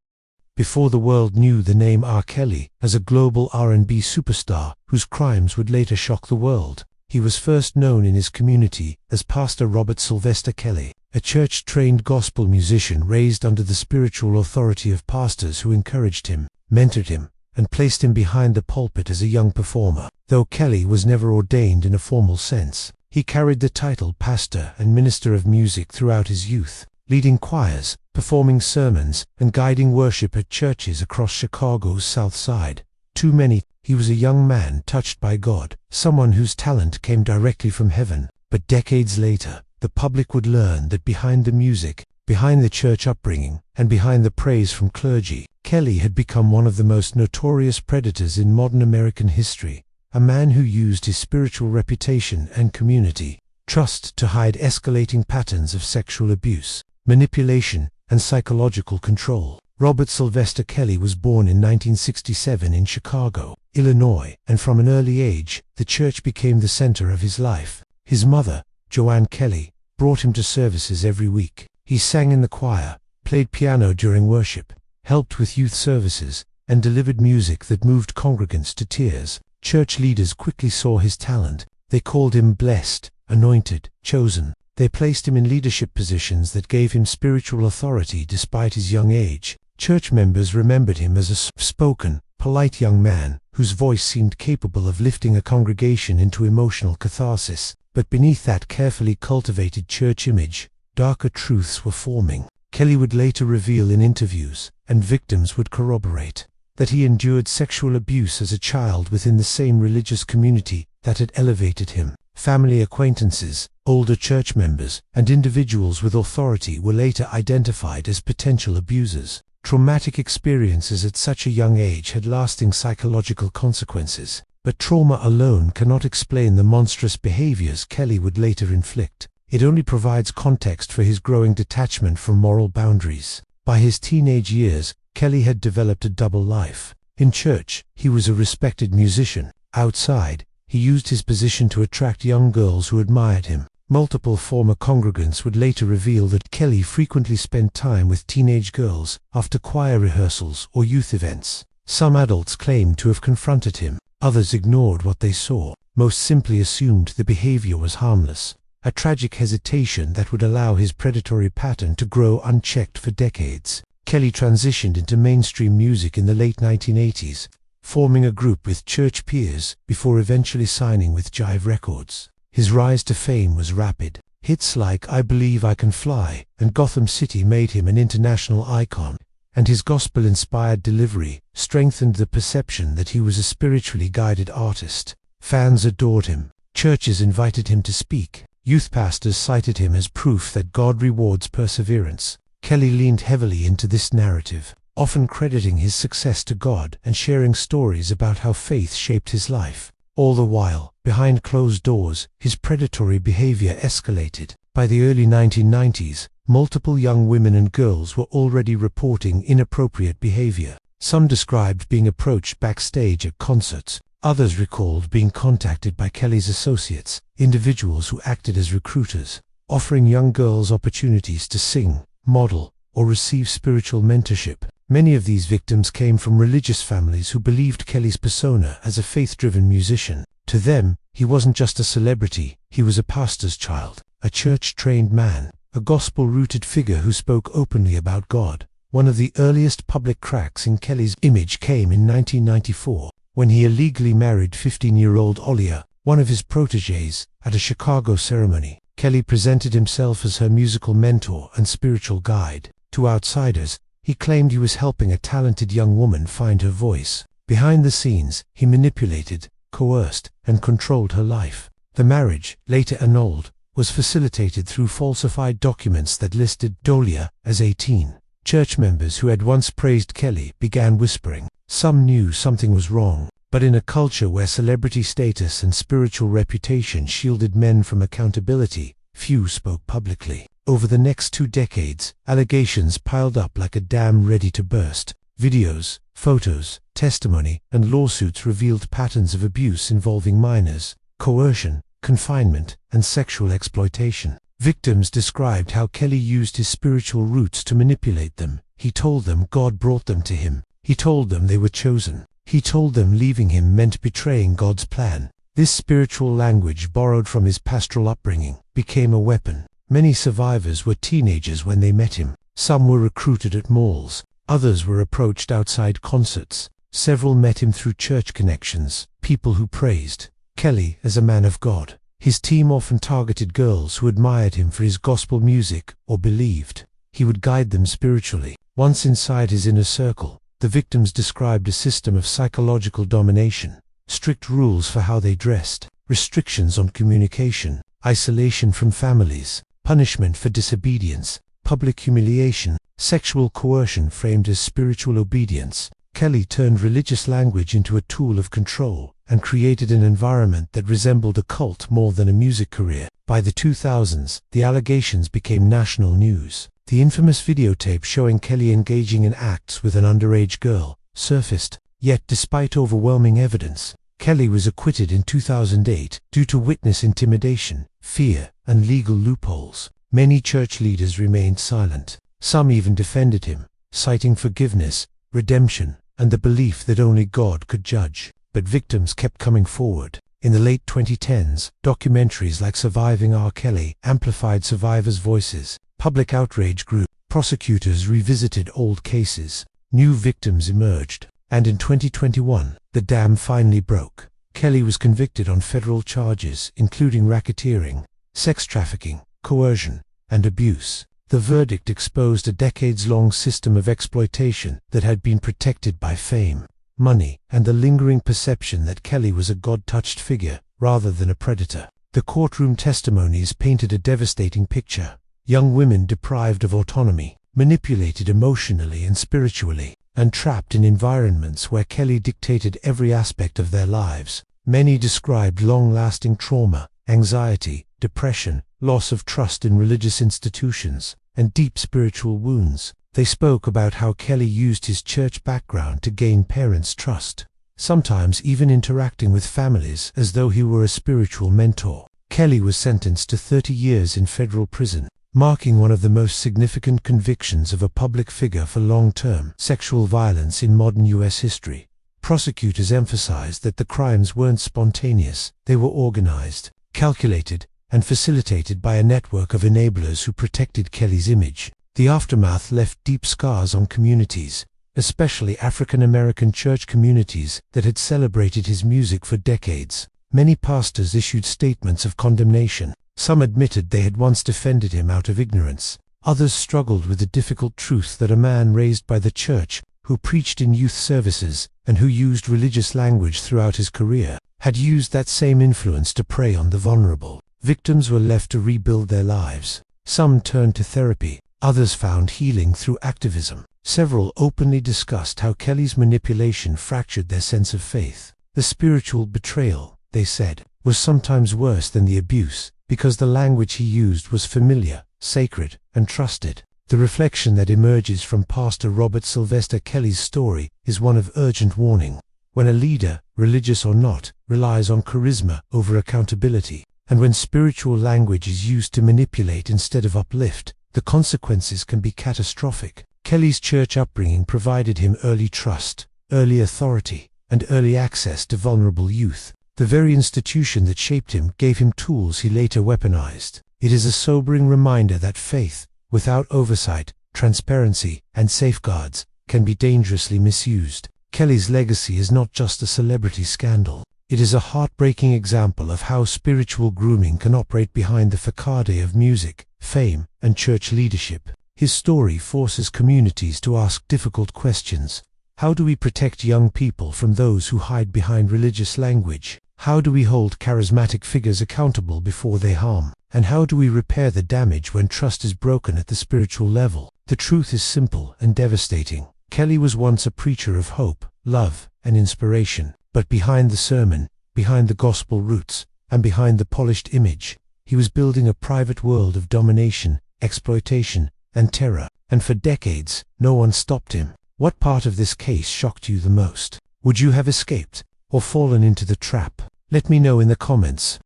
Before the world knew the name R. Kelly as a global R&B superstar whose crimes would later shock the world, he was first known in his community as Pastor Robert Sylvester Kelly, a church-trained gospel musician raised under the spiritual authority of pastors who encouraged him, mentored him, and placed him behind the pulpit as a young performer. Though Kelly was never ordained in a formal sense, he carried the title pastor and minister of music throughout his youth, leading choirs, performing sermons, and guiding worship at churches across Chicago's South Side. To many, he was a young man touched by God, someone whose talent came directly from heaven. But decades later, the public would learn that behind the music, behind the church upbringing, and behind the praise from clergy, Kelly had become one of the most notorious predators in modern American history, a man who used his spiritual reputation and community trust to hide escalating patterns of sexual abuse, manipulation, and psychological control. Robert Sylvester Kelly was born in 1967 in Chicago, Illinois, and from an early age, the church became the center of his life. His mother, Joanne Kelly, brought him to services every week. He sang in the choir, played piano during worship, helped with youth services, and delivered music that moved congregants to tears. Church leaders quickly saw his talent. They called him blessed, anointed, chosen. They placed him in leadership positions that gave him spiritual authority despite his young age. Church members remembered him as a spoken, polite young man whose voice seemed capable of lifting a congregation into emotional catharsis. But beneath that carefully cultivated church image, darker truths were forming. Kelly would later reveal in interviews, and victims would corroborate, that he endured sexual abuse as a child within the same religious community that had elevated him. Family acquaintances, older church members, and individuals with authority were later identified as potential abusers. Traumatic experiences at such a young age had lasting psychological consequences, but trauma alone cannot explain the monstrous behaviors Kelly would later inflict. It only provides context for his growing detachment from moral boundaries. By his teenage years, Kelly had developed a double life. In church, he was a respected musician. Outside, he used his position to attract young girls who admired him. Multiple former congregants would later reveal that Kelly frequently spent time with teenage girls after choir rehearsals or youth events. Some adults claimed to have confronted him. Others ignored what they saw. Most simply assumed the behavior was harmless. A tragic hesitation that would allow his predatory pattern to grow unchecked for decades. Kelly transitioned into mainstream music in the late 1980s, forming a group with church peers before eventually signing with Jive Records. His rise to fame was rapid. Hits like I Believe I Can Fly and Gotham City made him an international icon, and his gospel-inspired delivery strengthened the perception that he was a spiritually guided artist. Fans adored him. Churches invited him to speak. Youth pastors cited him as proof that God rewards perseverance. Kelly leaned heavily into this narrative, often crediting his success to God and sharing stories about how faith shaped his life. All the while, behind closed doors, his predatory behavior escalated. By the early 1990s, multiple young women and girls were already reporting inappropriate behavior. Some described being approached backstage at concerts. Others recalled being contacted by Kelly's associates, individuals who acted as recruiters, offering young girls opportunities to sing, model, or receive spiritual mentorship. Many of these victims came from religious families who believed Kelly's persona as a faith-driven musician. To them, he wasn't just a celebrity, he was a pastor's child, a church-trained man, a gospel-rooted figure who spoke openly about God. One of the earliest public cracks in Kelly's image came in 1994, when he illegally married 15-year-old Olia, one of his protégés, at a Chicago ceremony. Kelly presented himself as her musical mentor and spiritual guide. To outsiders, he claimed he was helping a talented young woman find her voice. Behind the scenes, he manipulated, coerced, and controlled her life. The marriage, later annulled, was facilitated through falsified documents that listed Olia as 18. Church members who had once praised Kelly began whispering. Some knew something was wrong, but in a culture where celebrity status and spiritual reputation shielded men from accountability, few spoke publicly. Over the next 2 decades, allegations piled up like a dam ready to burst. Videos, photos, testimony, and lawsuits revealed patterns of abuse involving minors, coercion, confinement, and sexual exploitation. Victims described how Kelly used his spiritual roots to manipulate them. He told them God brought them to him. He told them they were chosen. He told them leaving him meant betraying God's plan. This spiritual language, borrowed from his pastoral upbringing, became a weapon. Many survivors were teenagers when they met him. Some were recruited at malls. Others were approached outside concerts. Several met him through church connections, people who praised Kelly as a man of God. His team often targeted girls who admired him for his gospel music or believed he would guide them spiritually. Once inside his inner circle, the victims described a system of psychological domination, strict rules for how they dressed, restrictions on communication, isolation from families, punishment for disobedience, public humiliation, sexual coercion framed as spiritual obedience. Kelly turned religious language into a tool of control and created an environment that resembled a cult more than a music career. By the 2000s, the allegations became national news. The infamous videotape showing Kelly engaging in acts with an underage girl surfaced, yet despite overwhelming evidence, Kelly was acquitted in 2008 due to witness intimidation, fear, and legal loopholes. Many church leaders remained silent. Some even defended him, citing forgiveness, redemption, and the belief that only God could judge. But victims kept coming forward. In the late 2010s, documentaries like Surviving R. Kelly amplified survivors' voices. Public outrage grew. Prosecutors revisited old cases. New victims emerged. And in 2021, the dam finally broke. Kelly was convicted on federal charges, including racketeering, sex trafficking, coercion, and abuse. The verdict exposed a decades-long system of exploitation that had been protected by fame, money, and the lingering perception that Kelly was a God-touched figure rather than a predator. The courtroom testimonies painted a devastating picture. Young women deprived of autonomy, manipulated emotionally and spiritually, and trapped in environments where Kelly dictated every aspect of their lives. Many described long-lasting trauma, anxiety, depression, loss of trust in religious institutions, and deep spiritual wounds. They spoke about how Kelly used his church background to gain parents' trust, sometimes even interacting with families as though he were a spiritual mentor. Kelly was sentenced to 30 years in federal prison, marking one of the most significant convictions of a public figure for long-term sexual violence in modern U.S. history. Prosecutors emphasized that the crimes weren't spontaneous, they were organized, calculated, and facilitated by a network of enablers who protected Kelly's image. The aftermath left deep scars on communities, especially African American church communities that had celebrated his music for decades. Many pastors issued statements of condemnation. Some admitted they had once defended him out of ignorance. Others struggled with the difficult truth that a man raised by the church, who preached in youth services, and who used religious language throughout his career, had used that same influence to prey on the vulnerable. Victims were left to rebuild their lives. Some turned to therapy, others found healing through activism. Several openly discussed how Kelly's manipulation fractured their sense of faith. The spiritual betrayal, they said, was sometimes worse than the abuse, because the language he used was familiar, sacred, and trusted. The reflection that emerges from Pastor Robert Sylvester Kelly's story is one of urgent warning. When a leader, religious or not, relies on charisma over accountability, and when spiritual language is used to manipulate instead of uplift, the consequences can be catastrophic. Kelly's church upbringing provided him early trust, early authority, and early access to vulnerable youth. The very institution that shaped him gave him tools he later weaponized. It is a sobering reminder that faith, without oversight, transparency, and safeguards, can be dangerously misused. Kelly's legacy is not just a celebrity scandal. It is a heartbreaking example of how spiritual grooming can operate behind the facade of music, fame, and church leadership. His story forces communities to ask difficult questions. How do we protect young people from those who hide behind religious language? How do we hold charismatic figures accountable before they harm? And how do we repair the damage when trust is broken at the spiritual level? The truth is simple and devastating. Kelly was once a preacher of hope, love, and inspiration. But behind the sermon, behind the gospel roots, and behind the polished image, he was building a private world of domination, exploitation, and terror. And for decades, no one stopped him. What part of this case shocked you the most? Would you have escaped, or fallen into the trap? Let me know in the comments.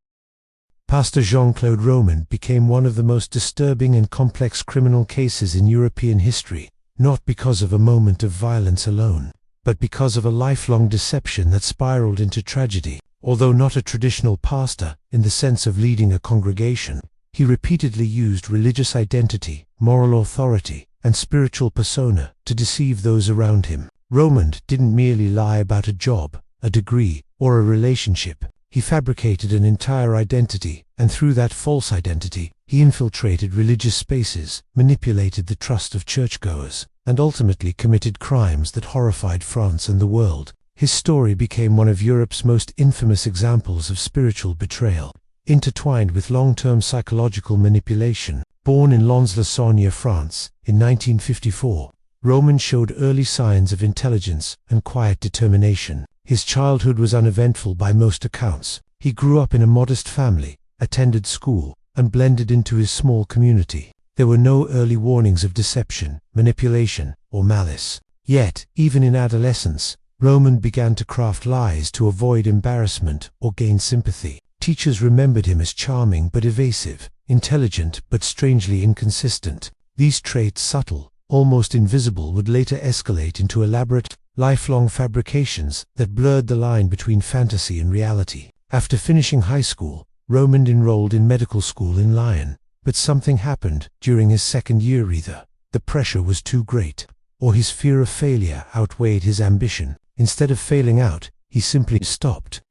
Pastor Jean-Claude Roman became one of the most disturbing and complex criminal cases in European history, not because of a moment of violence alone, but because of a lifelong deception that spiraled into tragedy. Although not a traditional pastor, in the sense of leading a congregation, he repeatedly used religious identity, moral authority, and spiritual persona to deceive those around him. Roman didn't merely lie about a job, a degree, or a relationship. He fabricated an entire identity, and through that false identity, he infiltrated religious spaces, manipulated the trust of churchgoers, and ultimately committed crimes that horrified France and the world. His story became one of Europe's most infamous examples of spiritual betrayal, intertwined with long-term psychological manipulation. Born in Lons-le-Saunier, France, in 1954, Roman showed early signs of intelligence and quiet determination. His childhood was uneventful by most accounts. He grew up in a modest family, attended school, and blended into his small community. There were no early warnings of deception, manipulation, or malice. Yet, even in adolescence, Roman began to craft lies to avoid embarrassment or gain sympathy. Teachers remembered him as charming but evasive, intelligent but strangely inconsistent. These traits, subtle, almost invisible, would later escalate into elaborate, lifelong fabrications that blurred the line between fantasy and reality. After finishing high school, Roman enrolled in medical school in Lyon, but something happened during his second year. Either the pressure was too great, or his fear of failure outweighed his ambition. Instead of failing out, he simply stopped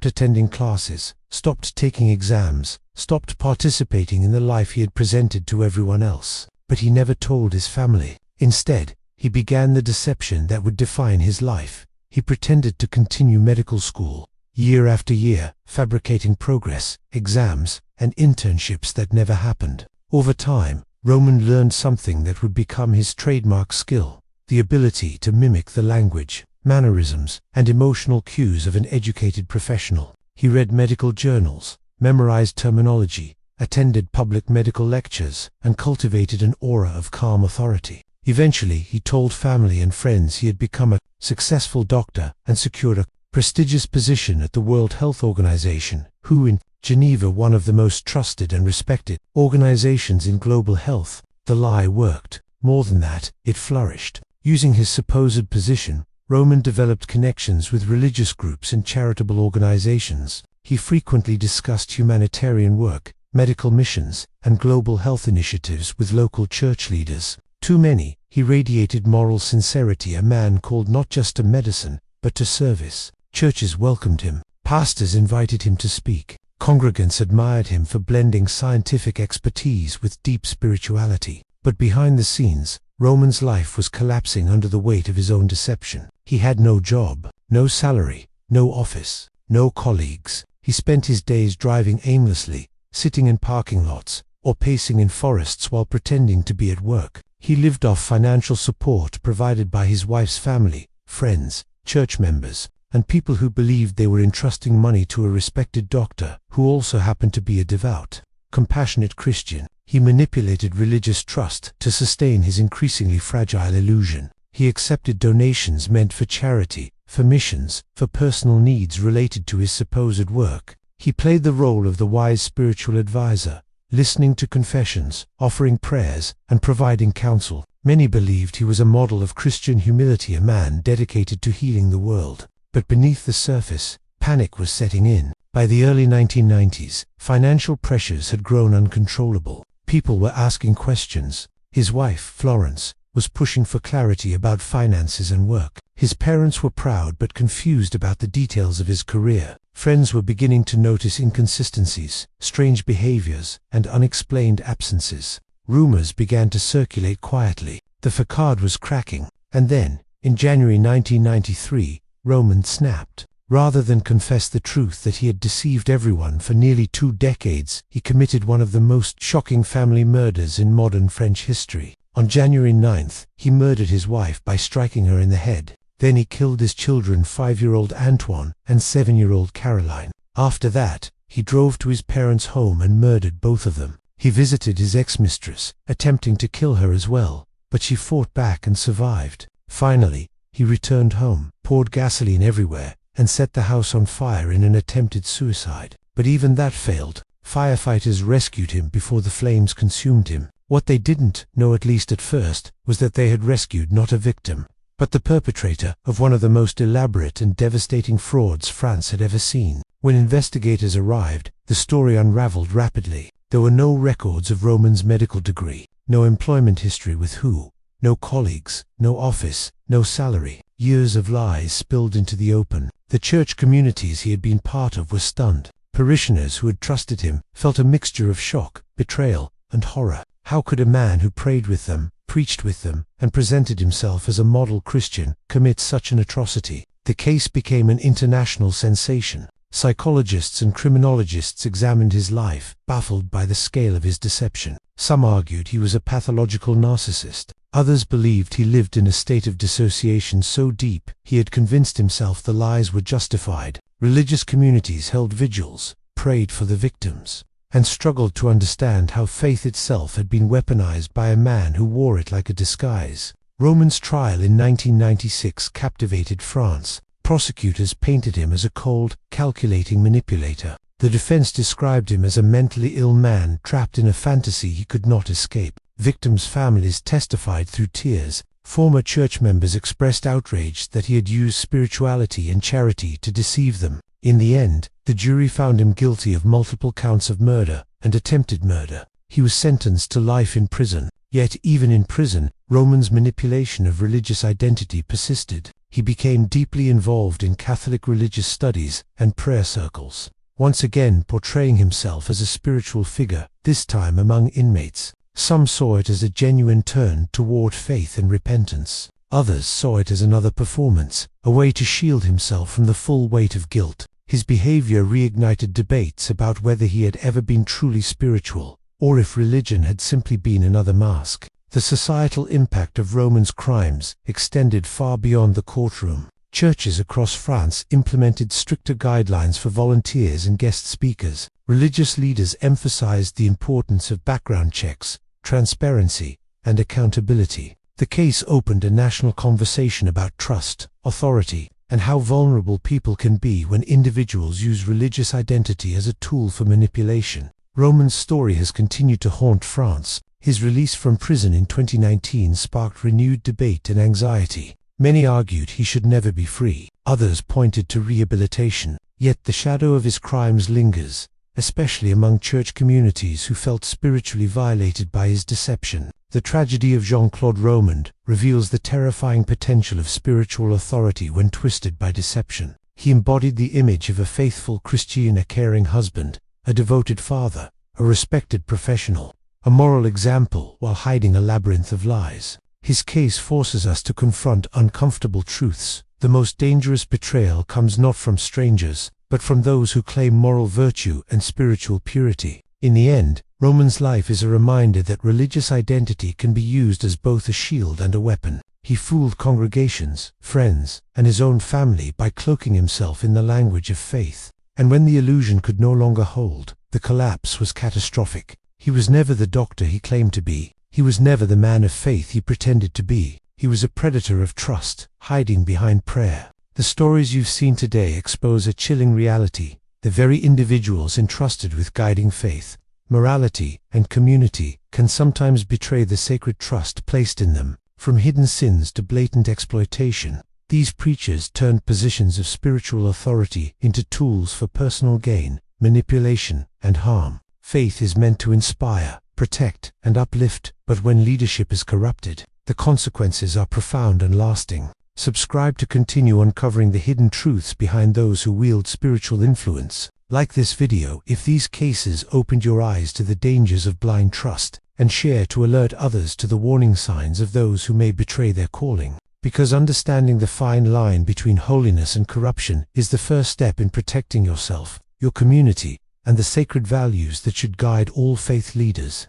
attending classes, stopped taking exams, stopped participating in the life he had presented to everyone else. but he never told his family. Instead, he began the deception that would define his life. He pretended to continue medical school, year after year, fabricating progress, exams, and internships that never happened. Over time, Roman learned something that would become his trademark skill: the ability to mimic the language, mannerisms, and emotional cues of an educated professional. He read medical journals, memorized terminology, attended public medical lectures, and cultivated an aura of calm authority. Eventually, he told family and friends he had become a successful doctor and secured a prestigious position at the World Health Organization, who in Geneva, one of the most trusted and respected organizations in global health. The lie worked. More than that, it flourished. Using his supposed position, Roman developed connections with religious groups and charitable organizations. He frequently discussed humanitarian work, medical missions, and global health initiatives with local church leaders. To many, he radiated moral sincerity, a man called not just to medicine, but to service. Churches welcomed him. Pastors invited him to speak. Congregants admired him for blending scientific expertise with deep spirituality. But behind the scenes, Roman's life was collapsing under the weight of his own deception. He had no job, no salary, no office, no colleagues. He spent his days driving aimlessly, sitting in parking lots, or pacing in forests while pretending to be at work. He lived off financial support provided by his wife's family, friends, church members, and people who believed they were entrusting money to a respected doctor who also happened to be a devout, compassionate Christian. He manipulated religious trust to sustain his increasingly fragile illusion. He accepted donations meant for charity, for missions, for personal needs related to his supposed work. He played the role of the wise spiritual advisor, listening to confessions, offering prayers, and providing counsel. Many believed he was a model of Christian humility, a man dedicated to healing the world. But beneath the surface, panic was setting in. By the early 1990s, financial pressures had grown uncontrollable. People were asking questions. His wife, Florence, was pushing for clarity about finances and work. His parents were proud but confused about the details of his career. Friends were beginning to notice inconsistencies, strange behaviors, and unexplained absences. Rumors began to circulate quietly. The facade was cracking. And then, in January 1993, Roman snapped. Rather than confess the truth that he had deceived everyone for nearly 2 decades, he committed one of the most shocking family murders in modern French history. On January 9th, he murdered his wife by striking her in the head. Then he killed his children, 5-year-old Antoine and 7-year-old Caroline. After that, he drove to his parents' home and murdered both of them. He visited his ex-mistress, attempting to kill her as well, but she fought back and survived. Finally, he returned home, poured gasoline everywhere, and set the house on fire in an attempted suicide. But even that failed. Firefighters rescued him before the flames consumed him. What they didn't know, at least at first, was that they had rescued not a victim, but the perpetrator of one of the most elaborate and devastating frauds France had ever seen. When investigators arrived, the story unraveled rapidly. There were no records of Roman's medical degree, no employment history with who, no colleagues, no office, no salary. Years of lies spilled into the open. The church communities he had been part of were stunned. Parishioners who had trusted him felt a mixture of shock, betrayal, and horror. How could a man who prayed with them, preached with them, and presented himself as a model Christian commit such an atrocity? The case became an international sensation. Psychologists and criminologists examined his life, baffled by the scale of his deception. Some argued he was a pathological narcissist. Others believed he lived in a state of dissociation so deep he had convinced himself the lies were justified. Religious communities held vigils, prayed for the victims, and struggled to understand how faith itself had been weaponized by a man who wore it like a disguise. Roman's trial in 1996 captivated France. Prosecutors painted him as a cold, calculating manipulator. The defense described him as a mentally ill man trapped in a fantasy he could not escape. Victims' families testified through tears. Former church members expressed outrage that he had used spirituality and charity to deceive them. In the end, the jury found him guilty of multiple counts of murder and attempted murder. He was sentenced to life in prison. Yet even in prison, Roman's manipulation of religious identity persisted. He became deeply involved in Catholic religious studies and prayer circles, once again portraying himself as a spiritual figure, this time among inmates. Some saw it as a genuine turn toward faith and repentance. Others saw it as another performance, a way to shield himself from the full weight of guilt. His behavior reignited debates about whether he had ever been truly spiritual, or if religion had simply been another mask. The societal impact of Roman's crimes extended far beyond the courtroom. Churches across France implemented stricter guidelines for volunteers and guest speakers. Religious leaders emphasized the importance of background checks, transparency, and accountability. The case opened a national conversation about trust, authority, and how vulnerable people can be when individuals use religious identity as a tool for manipulation. Roman's story has continued to haunt France. His release from prison in 2019 sparked renewed debate and anxiety. Many argued he should never be free. Others pointed to rehabilitation. Yet the shadow of his crimes lingers, especially among church communities who felt spiritually violated by his deception. The tragedy of Jean-Claude Roman reveals the terrifying potential of spiritual authority when twisted by deception. He embodied the image of a faithful Christian, a caring husband, a devoted father, a respected professional, a moral example while hiding a labyrinth of lies. His case forces us to confront uncomfortable truths. The most dangerous betrayal comes not from strangers, but from those who claim moral virtue and spiritual purity. In the end, Roman's life is a reminder that religious identity can be used as both a shield and a weapon. He fooled congregations, friends, and his own family by cloaking himself in the language of faith. And when the illusion could no longer hold, the collapse was catastrophic. He was never the doctor he claimed to be. He was never the man of faith he pretended to be. He was a predator of trust, hiding behind prayer. The stories you've seen today expose a chilling reality. The very individuals entrusted with guiding faith, morality, and community can sometimes betray the sacred trust placed in them. From hidden sins to blatant exploitation, these preachers turned positions of spiritual authority into tools for personal gain, manipulation, and harm. Faith is meant to inspire, protect, and uplift, but when leadership is corrupted, the consequences are profound and lasting. Subscribe to continue uncovering the hidden truths behind those who wield spiritual influence. Like this video if these cases opened your eyes to the dangers of blind trust, and share to alert others to the warning signs of those who may betray their calling. Because understanding the fine line between holiness and corruption is the first step in protecting yourself, your community, and the sacred values that should guide all faith leaders.